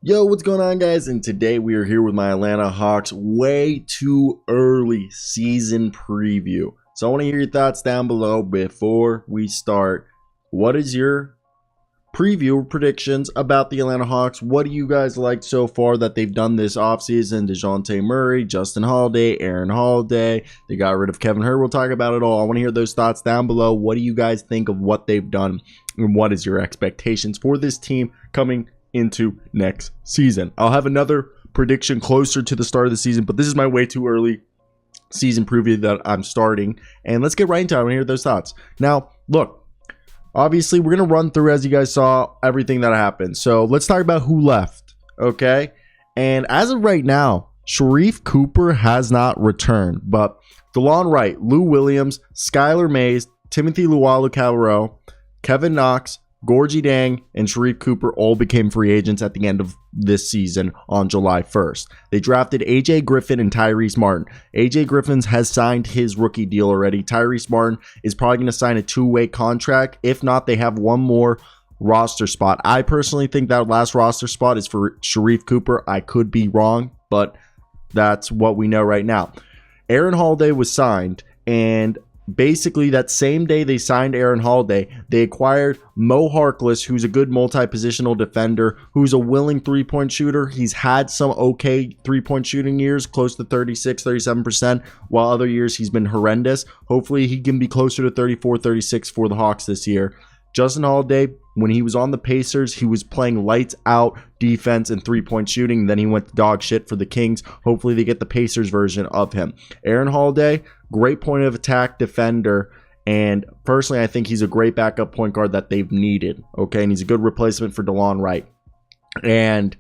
Yo, what's going on, guys? And today we are here with my Atlanta Hawks way too early season preview. So I want to hear your thoughts down below before we start. What is your preview or predictions about the Atlanta Hawks? What do you guys like so far that they've done this offseason? Dejounte Murray, Justin Holiday, Aaron Holiday. They got rid of Kevin Herter. We'll talk about it all. I want to hear those thoughts down below. What do you guys think of what they've done? And what is your expectations for this team coming into next season? I'll have another prediction closer to the start of the season, but this is my way too early season preview that I'm starting. And let's get right into it. I want to hear those thoughts. Now, look, obviously we're going to run through, as you guys saw, everything that happened. So let's talk about who left, okay? And as of right now, Sharife Cooper has not returned, but DeLon Wright, Lou Williams, Skylar Mays, Timothy Luwawu-Cabarrot, Kevin Knox, Gorgie Dang, and Sharife Cooper all became free agents at the end of this season on July 1st. They drafted AJ Griffin and Tyrese Martin. AJ Griffin has signed his rookie deal already. Tyrese Martin is probably going to sign a two-way contract. If not, they have one more roster spot. I personally think that last roster spot is for Sharife Cooper. I could be wrong, but that's what we know right now. Aaron Holiday was signed, and basically that same day they signed Aaron Holiday, they acquired Mo Harkless, who's a good multi-positional defender, who's a willing three-point shooter. He's had some okay three-point shooting years, close to 36, 37%, while other years he's been horrendous. Hopefully he can be closer to 34, 36 for the Hawks this year. Justin Holiday, when he was on the Pacers, he was playing lights out defense and three-point shooting. Then he went to dog shit for the Kings. Hopefully they get the Pacers version of him. Aaron Holiday, great point of attack defender. And personally, I think he's a great backup point guard that they've needed. Okay, and he's a good replacement for DeLon Wright. And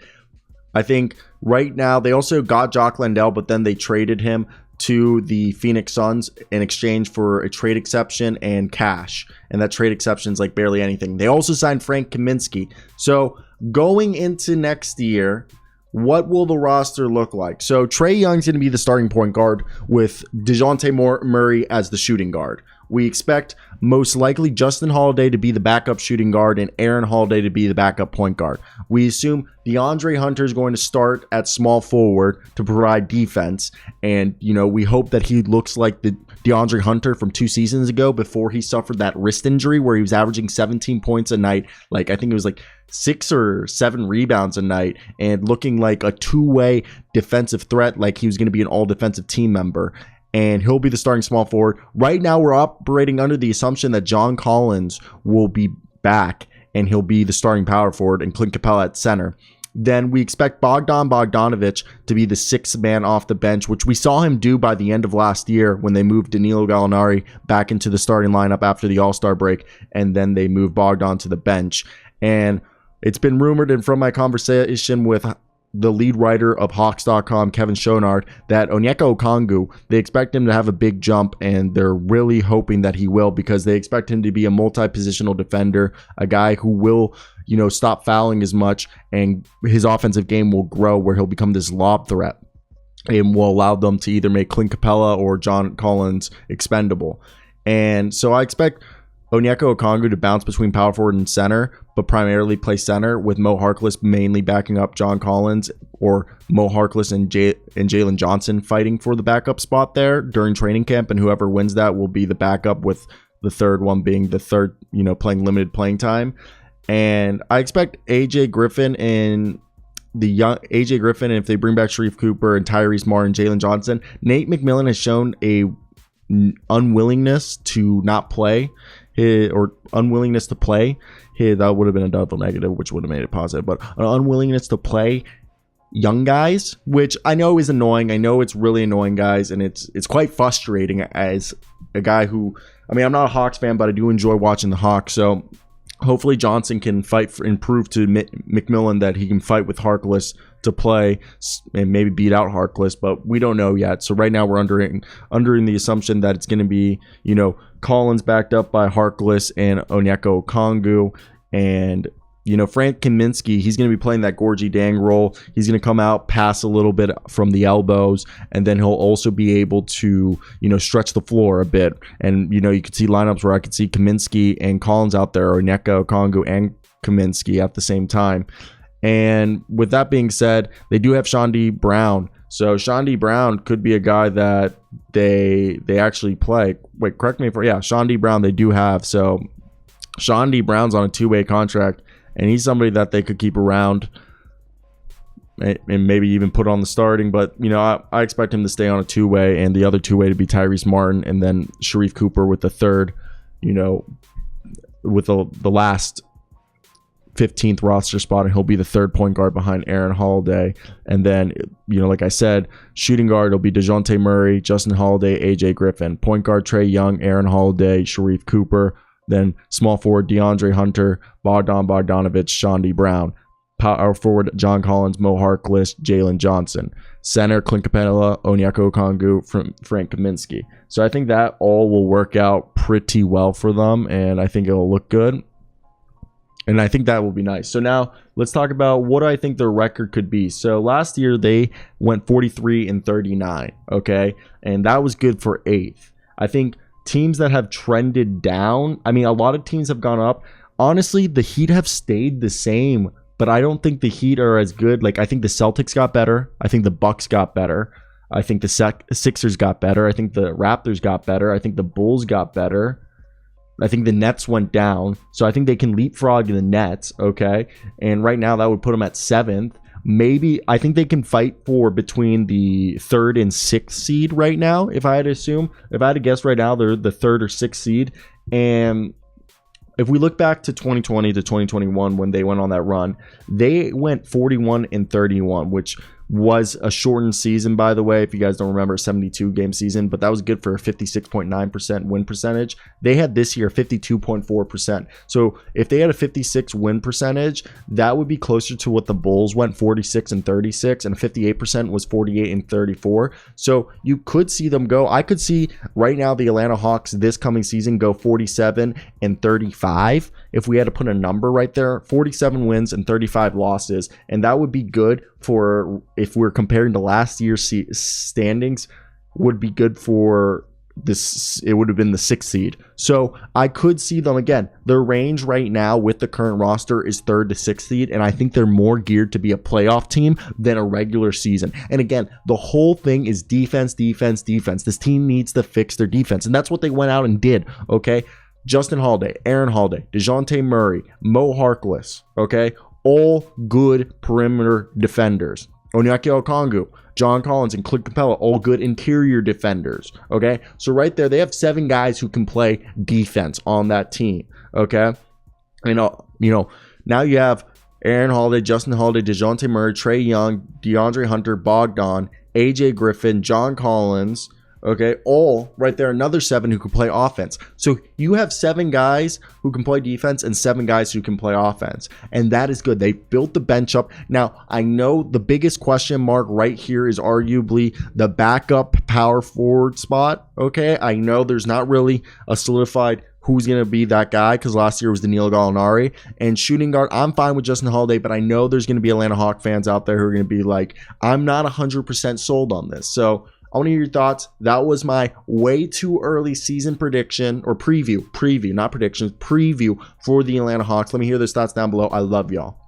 I think right now they also got Jock Landale, but then they traded him to the Phoenix Suns in exchange for a trade exception and cash. And that trade exception is like barely anything. They also signed Frank Kaminsky. So going into next year, what will the roster look like? So Trae Young's going to be the starting point guard with Dejounte Murray as the shooting guard. We expect most likely Justin Holiday to be the backup shooting guard and Aaron Holiday to be the backup point guard. We assume DeAndre Hunter is going to start at small forward to provide defense. And, we hope that he looks like the DeAndre Hunter from 2 seasons ago before he suffered that wrist injury where he was averaging 17 points a night. Like, I think it was like 6 or 7 rebounds a night and looking like a two-way defensive threat, like he was going to be an all-defensive team member. And he'll be the starting small forward. Right now, we're operating under the assumption that John Collins will be back and he'll be the starting power forward and Clint Capella at center. Then we expect Bogdanovic to be the 6th man off the bench, which we saw him do by the end of last year when they moved Danilo Gallinari back into the starting lineup after the All-Star break, and then they moved Bogdan to the bench. And it's been rumored, and from my conversation with the lead writer of Hawks.com, Kevin Schonard, that Onyeka Okongwu, they expect him to have a big jump, and they're really hoping that he will because they expect him to be a multi-positional defender, a guy who will, stop fouling as much, and his offensive game will grow where he'll become this lob threat and will allow them to either make Clint Capella or John Collins expendable. And so I expect Onyeka Okongwu to bounce between power forward and center, but primarily play center with Mo Harkless mainly backing up John Collins, or Mo Harkless and Jalen Johnson fighting for the backup spot there during training camp, and whoever wins that will be the backup, with the third one being the third, playing limited playing time. And I expect AJ Griffin and if they bring back Sharife Cooper and Tyrese Martin, Jalen Johnson, Nate McMillian has shown a unwillingness to not play. Or unwillingness to play. That would have been a double negative, which would have made it positive. But an unwillingness to play young guys, which I know is annoying. I know it's really annoying, guys, and it's quite frustrating as a guy who, I'm not a Hawks fan, but I do enjoy watching the Hawks. So hopefully Johnson can fight and prove to McMillian that he can fight with Harkless to play and maybe beat out Harkless, but we don't know yet. So right now we're under the assumption that it's going to be, Collins backed up by Harkless and Onyeka Okongwu, and Frank Kaminsky, he's going to be playing that Gorgie Dang role. He's going to come out, pass a little bit from the elbows, and then he'll also be able to, stretch the floor a bit. And, you could see lineups where I could see Kaminsky and Collins out there, or Onyeka Okongwu and Kaminsky at the same time. And with that being said, they do have Sean D. Brown. So Sean D. Brown could be a guy that they actually play. Wait, correct me if Sean D. Brown they do have. So Sean D. Brown's on a 2-way contract, and he's somebody that they could keep around and maybe even put on the starting. But, I expect him to stay on a 2-way, and the other 2-way to be Tyrese Martin, and then Sharif Cooper with the third, with the last 15th roster spot, and he'll be the third point guard behind Aaron Holiday. And then, like I said, shooting guard will be Dejounte Murray, Justin Holiday, AJ Griffin. Point guard Trae Young, Aaron Holiday, Sharif Cooper. Then small forward DeAndre Hunter, Bogdan Bogdanovic, Sean D. Brown. Power forward John Collins, Mo Harkless, Jalen Johnson. Center Clint Capella, Onyeka Okongwu, Frank Kaminsky. So I think that all will work out pretty well for them, and I think it'll look good. And I think that will be nice. So now let's talk about what I think their record could be. So last year they went 43-39, okay? And that was good for 8th. I think teams that have trended down, a lot of teams have gone up. Honestly, the Heat have stayed the same, but I don't think the Heat are as good. Like, I think the Celtics got better. I think the Bucks got better. I think the Sixers got better. I think the Raptors got better. I think the Bulls got better. I think the Nets went down. So I think they can leapfrog the Nets, okay? And right now that would put them at 7th. Maybe, I think they can fight for between the 3rd and 6th seed right now, if I had to assume. If I had to guess right now, they're the 3rd or 6th seed. And if we look back to 2020 to 2021 when they went on that run, they went 41-31, which was a shortened season, by the way. If you guys don't remember, 72-game season, but that was good for a 56.9% win percentage. They had this year 52.4%. So if they had a 56 win percentage, that would be closer to what the Bulls went, 46-36, and 58% was 48-34. So you could see them go. I could see right now the Atlanta Hawks this coming season go 47-35. If we had to put a number right there, 47 wins and 35 losses, and that would be good for, if we're comparing to last year's standings, would be good for this. It would have been the 6th seed. So I could see them again. Their range right now with the current roster is 3rd to 6th seed, and I think they're more geared to be a playoff team than a regular season. And again, the whole thing is defense, defense, defense. This team needs to fix their defense, and that's what they went out and did, okay? Justin Holiday, Aaron Holiday, Dejounte Murray, Mo Harkless, okay? All good perimeter defenders. Onyeka Okongwu, John Collins, and Clint Capella, all good interior defenders, okay? So right there, they have 7 guys who can play defense on that team, okay? Now you have Aaron Holiday, Justin Holiday, Dejounte Murray, Trae Young, DeAndre Hunter, Bogdan, AJ Griffin, John Collins, okay, all right there, another 7 who can play offense. So you have 7 guys who can play defense and 7 guys who can play offense. And that is good. They built the bench up. Now, I know the biggest question mark right here is arguably the backup power forward spot, okay? I know there's not really a solidified who's going to be that guy, because last year was Danilo Gallinari. And shooting guard, I'm fine with Justin Holiday, but I know there's going to be Atlanta Hawk fans out there who are going to be like, I'm not 100% sold on this. So I want to hear your thoughts. That was my way too early season prediction, or preview, not predictions, preview for the Atlanta Hawks. Let me hear those thoughts down below. I love y'all.